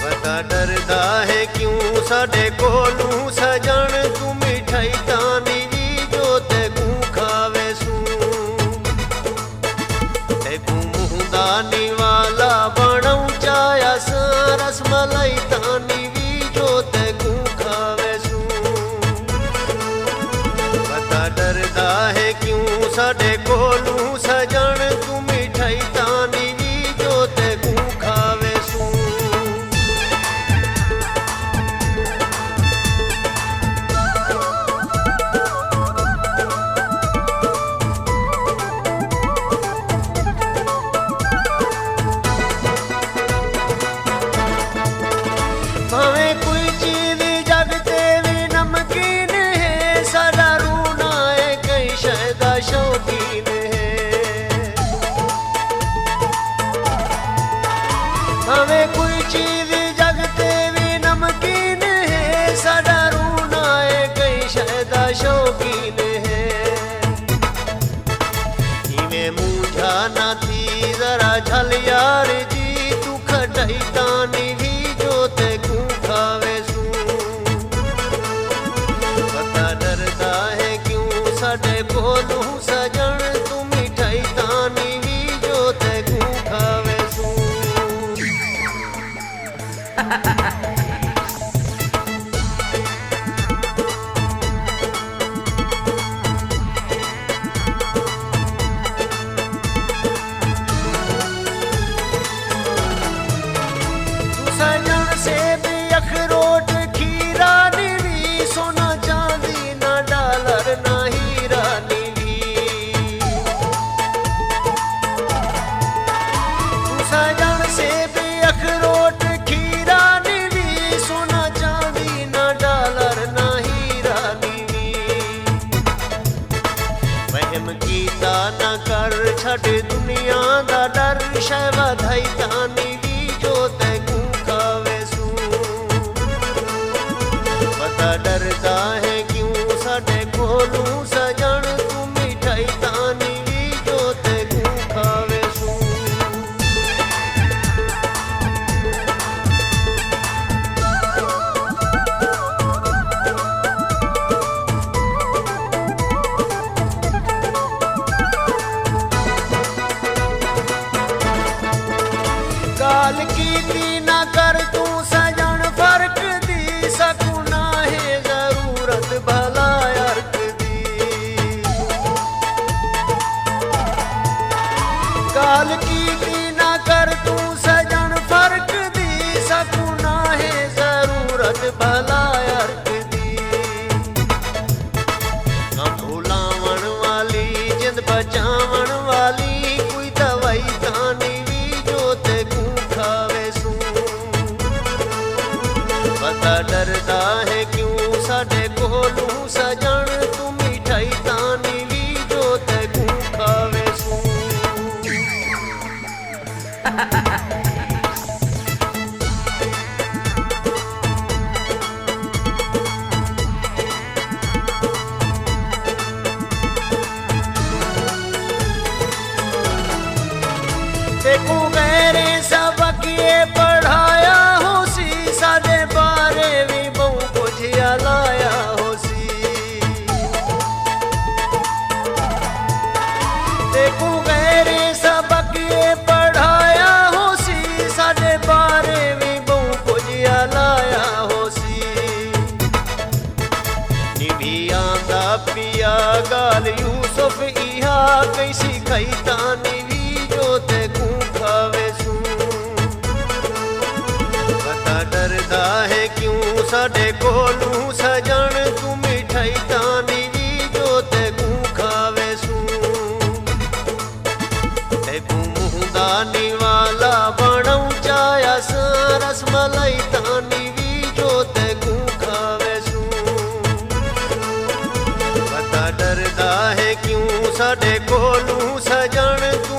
पता डरदा है क्यों साडे कोलू सजन तू मिठाई तानी वी जो तेकू खावे सू तेकू मुंहदानी वाला बनाऊं चाया सा रसमलाई तानी वी जो तेकू खावे सू पता डरदा है क्यों साडे कोलू सजन तू मिठाई तानी वी जो तेकू खावे सू भावे कोई चीज जग ते भी नमकीन है साडा रूना है कई शायदा शौकीन है भावे कोई चीज जग ते भी नमकीन है साडा रूना है कई शायदा शौकीन है इवें मूझा ना थी जरा झल यार जी तू खटाई तानी भी जो तेकू खावे सू पता डरदा है क्यों साडे कोलू सजन तू मिठाई तानी भी जो तेकू खावे सू सजन से भी अखरोट खीरा नीली सोना चांदी ना डॉलर ना हीरा नीली सजन से भी अखरोट खीरा नीली सोना चांदी ना डॉलर ना हीरा नीली वहम कीता ना कर छड़ दुनिया दा डर शै वधाई तानी वी जो तेकू खावे सू पता डरदा है क्यों साडे कोलू सजन तू मिठाई तानी वी जो तेकू खावे सू गाल की ना कर तू सजन फर्क दी सकू ना है जरूरत भला अर्क दी गाल की ना कर तू सजन फर्क दी सकू ना है जरूरत भला अर्क दी ना भुलावन वाली जिंद बचावन वाली कोई दवाई तानी वी जो तेकू खावे सू पता डरदा है क्यों साडे कोलू सजन तू मिठाई तानी वी जो तेकू खावे सू तेकू गहरे सबक ये पढ़ाया हो सी साडे बारे भी बहु कुछ लाया हो सी तेकू गहरे सबक ये पढ़ाया हो सी साडे बारे भी बहु कुछ लाया हो सी निभी आंदा पिया गाल यूसुफ इहा कैसी खाई तानी वी जो तेकू खावे सू पता डरदा है क्यों साडे कोलू सजन तू मिठाई तानी वी जो तेकू खावे सू तेकू मुंहदानी वाला बनाऊं चाया सा रसमलाई तानी वी जो तेकू खावे सू पता डरदा है क्यों साडे कोलू सजन तू